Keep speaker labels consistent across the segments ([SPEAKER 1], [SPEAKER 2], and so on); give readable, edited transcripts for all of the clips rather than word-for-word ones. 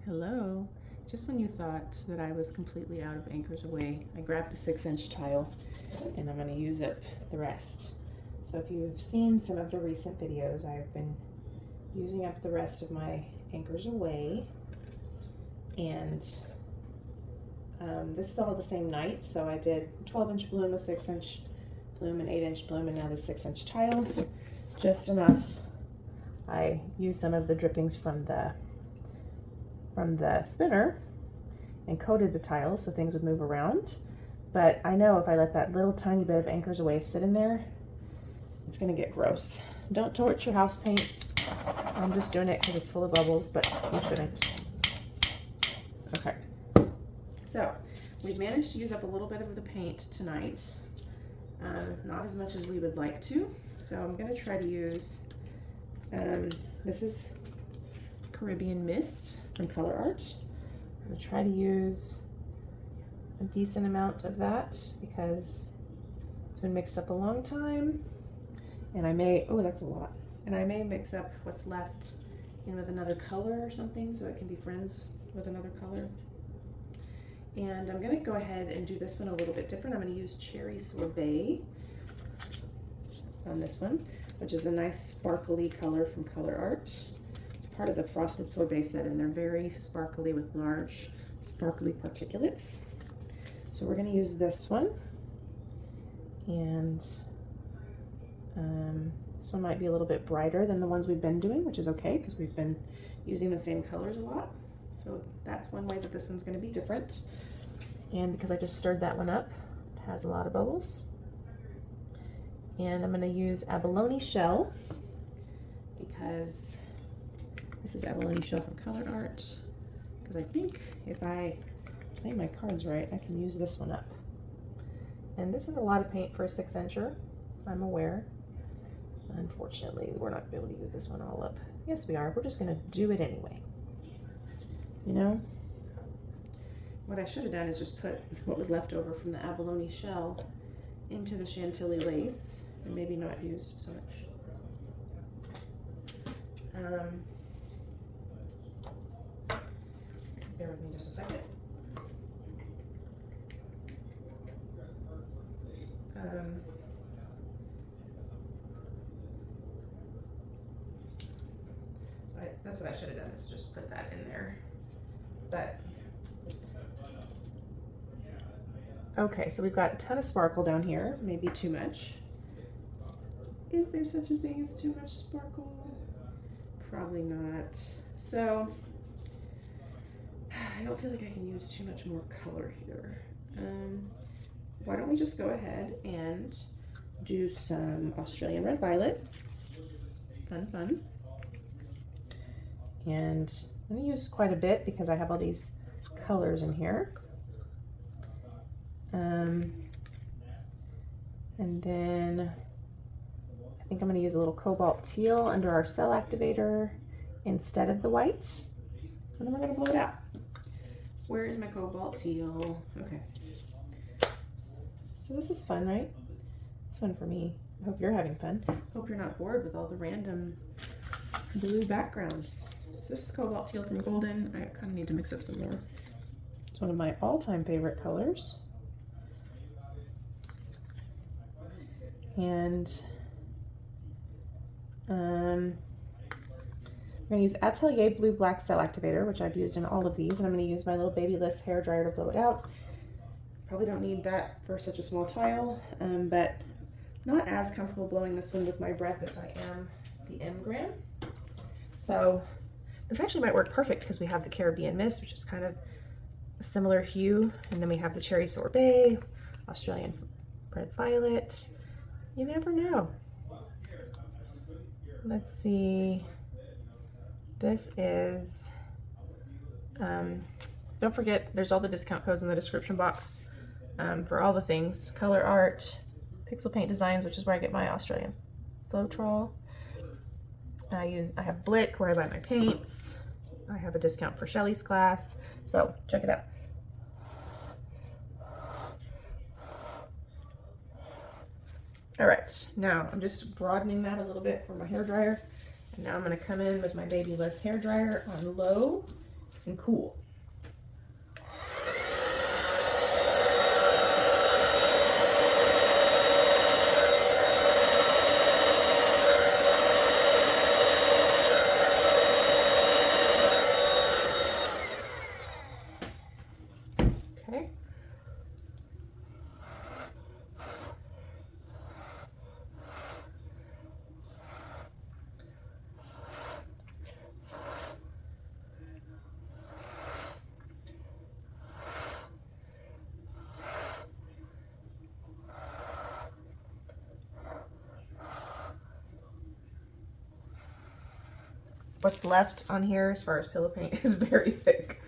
[SPEAKER 1] Hello. Just when you thought that I was completely out of anchors away, I grabbed a 6-inch tile and I'm going to use up the rest. So if you've seen some of the recent videos, I've been using up the rest of my anchors away, and this is all the same night. So I did 12-inch bloom, a 6-inch bloom, an 8-inch bloom, and now the 6-inch tile, just enough. I used some of the drippings from the spinner and coated the tiles so things would move around. But I know if I let that little tiny bit of anchors away sit in there, it's gonna get gross. Don't torch your house paint. I'm just doing it because it's full of bubbles, but you shouldn't. Okay, so we've managed to use up a little bit of the paint tonight. Not as much as we would like to. So I'm gonna try to use, this is Caribbean Mist from Colourarte. I'm gonna try to use a decent amount of that because it's been mixed up a long time, and I may, oh, that's a lot, and I may mix up what's left in with another color or something so it can be friends with another color. And I'm gonna go ahead and do this one a little bit different. I'm gonna use Cherry Sorbet on this one, which is a nice sparkly color from Colourarte. Part of the frosted sorbet set, and they're very sparkly with large sparkly particulates. So we're going to use this one, and this one might be a little bit brighter than the ones we've been doing, which is okay because we've been using the same colors a lot. So that's one way that this one's going to be different. And because I just stirred that one up, it has a lot of bubbles. And I'm going to use Abalone shell because this is Abalone shell from Colourarte, because I think if I play my cards right, I can use this one up. And this is a lot of paint for a 6-incher, I'm aware. Unfortunately, we're not going to be able to use this one all up. Yes, we are. We're just going to do it anyway. You know? What I should have done is just put what was left over from the Abalone shell into the Chantilly lace, and maybe not use so much. Bear with me just a second. That's what I should have done, is just put that in there. But okay, so we've got a ton of sparkle down here, maybe too much. Is there such a thing as too much sparkle? Probably not. So I don't feel like I can use too much more color here. Why don't we just go ahead and do some Australian Red Violet. Fun. And I'm going to use quite a bit because I have all these colors in here. And then I think I'm going to use a little Cobalt Teal under our Cell Activator instead of the white. And then we're going to blow it out. Where is my Cobalt Teal? Okay. So this is fun, right? It's fun for me. I hope you're having fun. Hope you're not bored with all the random blue backgrounds. So this is Cobalt Teal from Glidden. I kind of need to mix up some more. It's one of my all-time favorite colors. And I'm going to use Atelier Blue Black Cell Activator, which I've used in all of these, and I'm going to use my little Babyless hair dryer to blow it out. Probably don't need that for such a small tile, but not as comfortable blowing this one with my breath as I am the M-Gram. So this actually might work perfect because we have the Caribbean Mist, which is kind of a similar hue, and then we have the Cherry Sorbet, Australian Red Violet. You never know. Let's see. This is, don't forget, there's all the discount codes in the description box for all the things. Colourarte, Pixel Paint Designs, which is where I get my Australian Floetrol. I have Blick, where I buy my paints. I have a discount for Shelly's class, so check it out. All right, now I'm just broadening that a little bit for my hair dryer. And now I'm going to come in with my Babyless hair dryer on low and cool. Okay. What's left on here as far as pillow paint is very thick.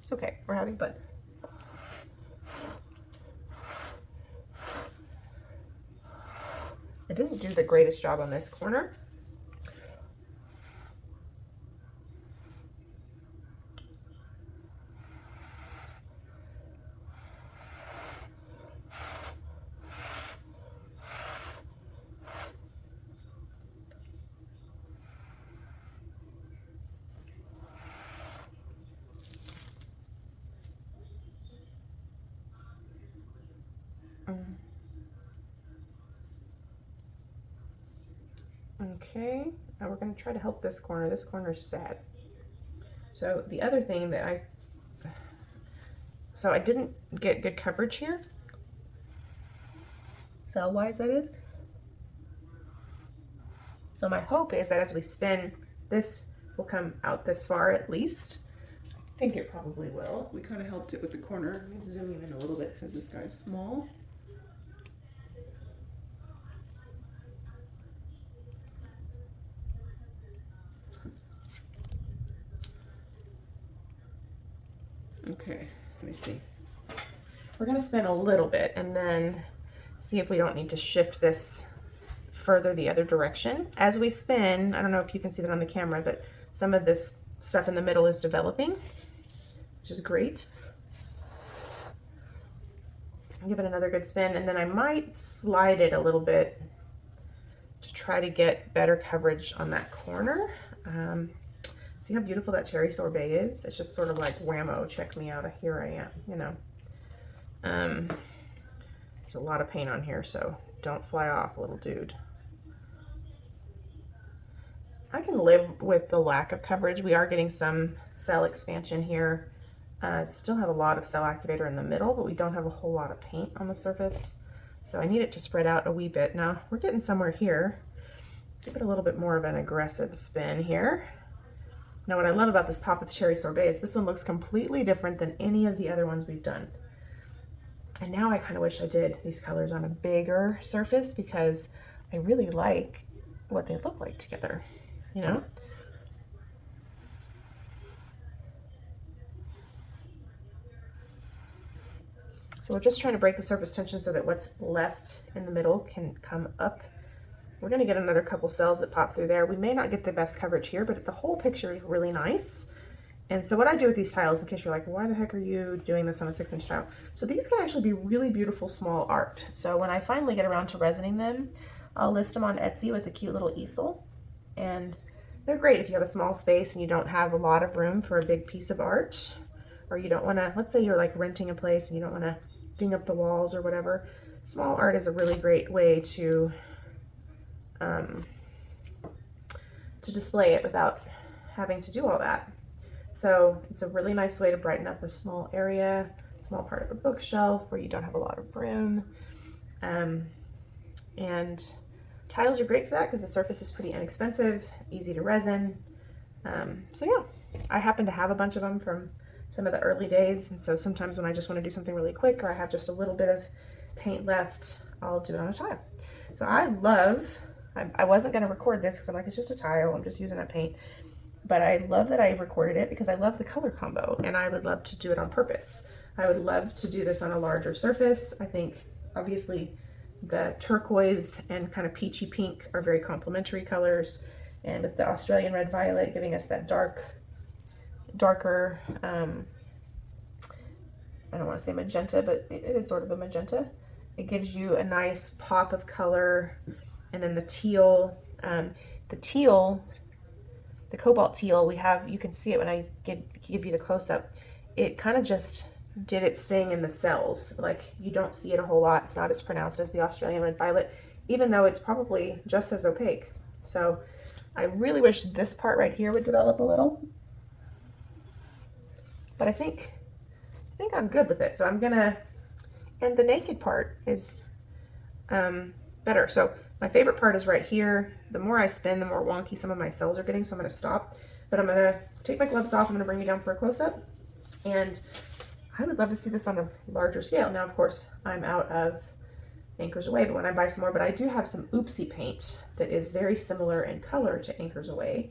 [SPEAKER 1] It's okay, we're having fun. I didn't do the greatest job on this corner. Okay, now we're going to try to help this corner. This corner's sad. So the other thing that I didn't get good coverage here, cell-wise that is. So my hope is that as we spin, this will come out this far at least. I think it probably will. We kind of helped it with the corner. Let me zoom you in a little bit because this guy's small. Okay, let me see. We're going to spin a little bit and then see if we don't need to shift this further the other direction. As we spin, I don't know if you can see that on the camera, but some of this stuff in the middle is developing, which is great. I'll give it another good spin, and then I might slide it a little bit to try to get better coverage on that corner. See how beautiful that cherry sorbet is? It's just sort of like whammo, check me out, here I am, you know. There's a lot of paint on here, so don't fly off, little dude. I can live with the lack of coverage. We are getting some cell expansion here. Still have a lot of Cell Activator in the middle, but we don't have a whole lot of paint on the surface. So I need it to spread out a wee bit. Now we're getting somewhere here. Give it a little bit more of an aggressive spin here. Now what I love about this pop of cherry sorbet is this one looks completely different than any of the other ones we've done. And now I kind of wish I did these colors on a bigger surface because I really like what they look like together, you know? So we're just trying to break the surface tension so that what's left in the middle can come up. We're going to get another couple cells that pop through there. We may not get the best coverage here, but the whole picture is really nice. And so what I do with these tiles, in case you're like, why the heck are you doing this on a 6-inch tile? So these can actually be really beautiful small art. So when I finally get around to resining them, I'll list them on Etsy with a cute little easel. And they're great if you have a small space and you don't have a lot of room for a big piece of art, or you don't want to, let's say you're like renting a place and you don't want to ding up the walls or whatever. Small art is a really great way to display it without having to do all that. So it's a really nice way to brighten up a small area, small part of a bookshelf where you don't have a lot of room. And tiles are great for that because the surface is pretty inexpensive, easy to resin. So yeah, I happen to have a bunch of them from some of the early days. And so sometimes when I just want to do something really quick or I have just a little bit of paint left, I'll do it on a tile. So I wasn't going to record this because I'm like, it's just a tile, I'm just using that paint. But I love that I recorded it because I love the color combo and I would love to do it on purpose. I would love to do this on a larger surface. I think obviously the turquoise and kind of peachy pink are very complementary colors. And with the Australian red violet giving us that darker, I don't want to say magenta, but it is sort of a magenta. It gives you a nice pop of color. And then the teal, the Cobalt Teal we have, you can see it when I give you the close-up, it kind of just did its thing in the cells. Like, you don't see it a whole lot. It's not as pronounced as the Australian Red Violet, even though it's probably just as opaque. So I really wish this part right here would develop a little, but I think I'm good with it. So I'm gonna, and the naked part is better. So my favorite part is right here. The more I spin, the more wonky some of my cells are getting, so I'm gonna stop. But I'm gonna take my gloves off. I'm gonna bring you down for a close-up. And I would love to see this on a larger scale. Now, of course, I'm out of Anchors Aweigh, but when I buy some more, but I do have some Oopsie paint that is very similar in color to Anchors Aweigh,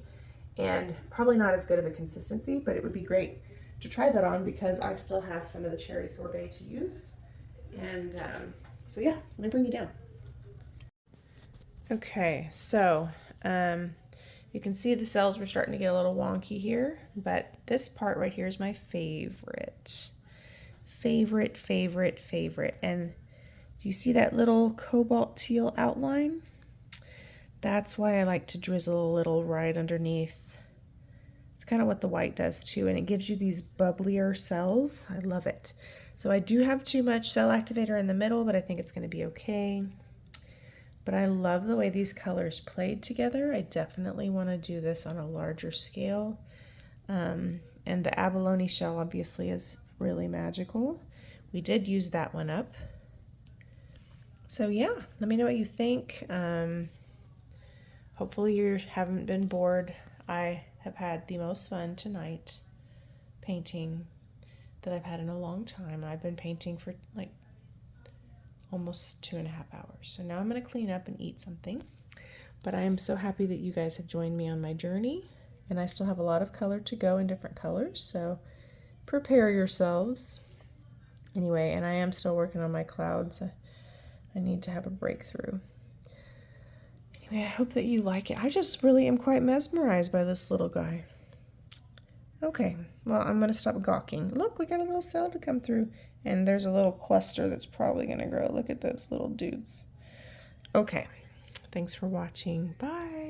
[SPEAKER 1] and probably not as good of a consistency, but it would be great to try that on because I still have some of the cherry sorbet to use. And so yeah, so let me bring you down. Okay, so you can see the cells were starting to get a little wonky here, but this part right here is my favorite. And you see that little cobalt teal outline? That's why I like to drizzle a little right underneath. It's kind of what the white does too, and it gives you these bubblier cells. I love it. So I do have too much Cell Activator in the middle, but I think it's going to be okay. But I love the way these colors played together. I definitely want to do this on a larger scale. And the Abalone shell obviously is really magical. We did use that one up. So yeah, let me know what you think. Hopefully you haven't been bored. I have had the most fun tonight painting that I've had in a long time. I've been painting for like almost 2.5 hours. So now I'm going to clean up and eat something. But I am so happy that you guys have joined me on my journey. And I still have a lot of color to go in different colors. So prepare yourselves. Anyway, and I am still working on my clouds. I need to have a breakthrough. Anyway, I hope that you like it. I just really am quite mesmerized by this little guy. Okay, well, I'm going to stop gawking. Look, we got a little cell to come through. And there's a little cluster that's probably going to grow. Look at those little dudes. Okay, thanks for watching. Bye.